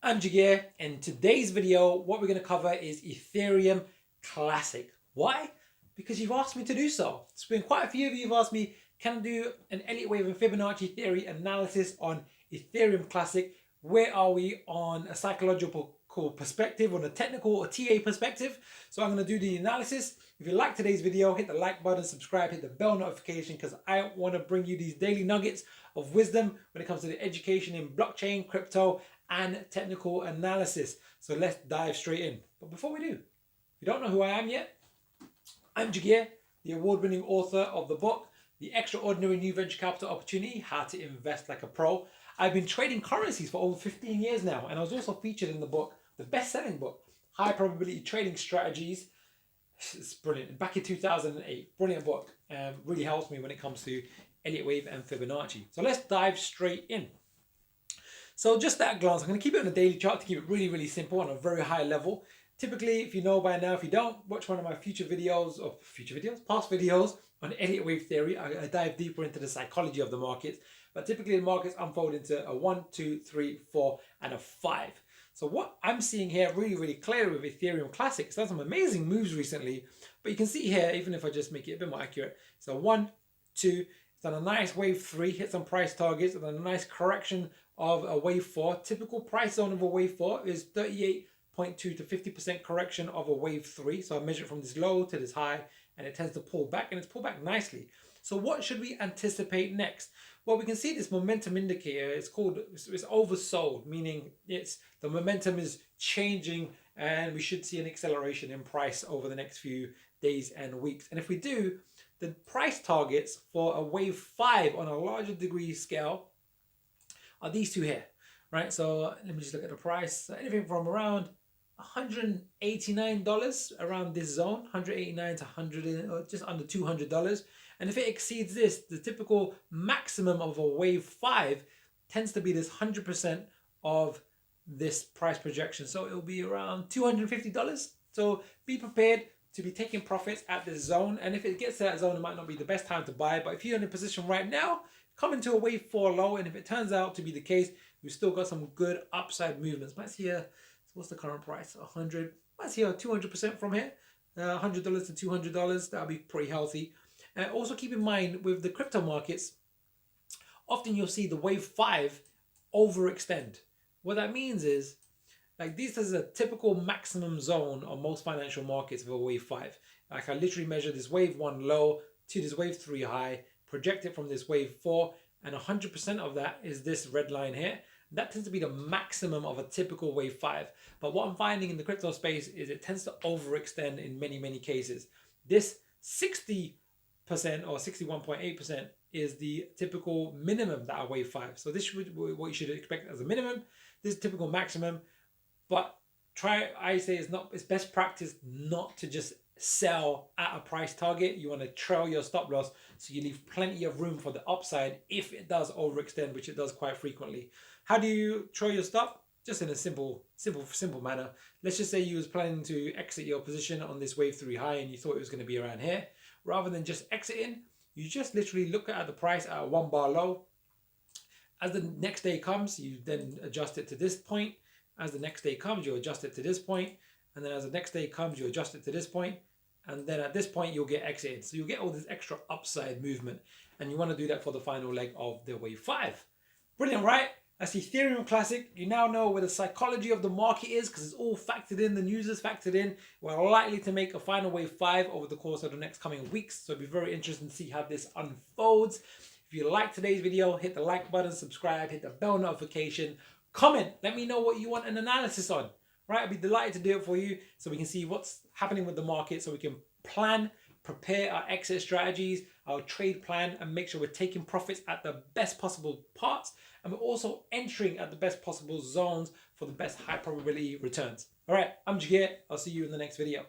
I'm Jagir. In today's video, what we're going to cover is Ethereum Classic. Why? Because you've asked me to do so. It's been quite a few of you who've asked me, can I do an Elliott Wave and Fibonacci theory analysis on Ethereum Classic? Where are we on a psychological perspective, on a technical or TA perspective? So I'm going to do the analysis. If you like today's video, hit the like button, subscribe, hit the bell notification, because I want to bring you these daily nuggets of wisdom when it comes to the education in blockchain, crypto, and technical analysis. So let's dive straight in. But before we do, if you don't know who I am yet, I'm Jagir, the award-winning author of the book, The Extraordinary New Venture Capital Opportunity, How to Invest Like a Pro. I've been trading currencies for over 15 years now, and I was also featured in the book, the best-selling book, High Probability Trading Strategies. It's brilliant. Back in 2008, brilliant book. Really helps me when it comes to Elliott Wave and Fibonacci. So let's dive straight in. So just at a glance, I'm going to keep it on a daily chart to keep it really, really simple on a very high level. Typically, if you know by now, if you don't, watch one of my past videos on Elliott Wave theory. I dive deeper into the psychology of the markets. But typically, the markets unfold into a 1, 2, 3, 4, and a 5. So what I'm seeing here really, really clear with Ethereum Classic, it's done some amazing moves recently. But you can see here, even if I just make it a bit more accurate, so 1, 2, it's done a nice wave 3, hit some price targets, and then a nice correction of a wave 4. Typical price zone of a wave 4 is 38.2 to 50% correction of a wave 3. So I measure it from this low to this high, and it tends to pull back, and it's pulled back nicely. So what should we anticipate next? Well, we can see this momentum indicator. It's oversold, meaning the momentum is changing, and we should see an acceleration in price over the next few days and weeks. And if we do, the price targets for a wave 5 on a larger degree scale are these two here, right? So let me just look at the price. So anything from around $189 around this zone, 189 to 100, or just under $200. And if it exceeds this, the typical maximum of a wave 5 tends to be this 100% of this price projection. So it'll be around $250. So be prepared to be taking profits at this zone. And if it gets to that zone, it might not be the best time to buy. But if you're in a position right now, come into a wave 4 low, and if it turns out to be the case, we've still got some good upside movements. Might see a, what's the current price? 100. Might see a 200% from here. $100 to $200. That'll be pretty healthy. Also keep in mind with the crypto markets, often you'll see the wave 5 overextend. What that means is, like, this is a typical maximum zone on most financial markets for a wave 5. Like, I literally measure this wave 1 low to this wave 3 high, project it from this wave 4, and 100% of that is this red line here. That tends to be the maximum of a typical wave 5. But what I'm finding in the crypto space is it tends to overextend in many, many cases. This 60% or 61.8% is the typical minimum that are wave 5. So this is what you should expect as a minimum. This is typical maximum. But I say it's best practice not to just sell at a price target. You want to trail your stop loss so you leave plenty of room for the upside if it does overextend, which it does quite frequently. How do you trail your stop? Just in a simple manner. Let's just say you was planning to exit your position on this wave 3 high and you thought it was going to be around here. Rather than just exiting, you just literally look at the price at a 1 bar low. As the next day comes, you then adjust it to this point. As the next day comes, you adjust it to this point. And then as the next day comes, you adjust it to this point. And then at this point, you'll get exited. So you'll get all this extra upside movement. And you want to do that for the final leg of the wave 5. Brilliant, right? That's Ethereum Classic. You now know where the psychology of the market is because it's all factored in. The news is factored in. We're likely to make a final wave 5 over the course of the next coming weeks. So it'll be very interesting to see how this unfolds. If you like today's video, hit the like button, subscribe, hit the bell notification, comment. Let me know what you want an analysis on. Right? I'd be delighted to do it for you so we can see what's happening with the market, so we can plan, prepare our exit strategies, our trade plan, and make sure we're taking profits at the best possible parts. And we're also entering at the best possible zones for the best high probability returns. All right, I'm Jagir. I'll see you in the next video.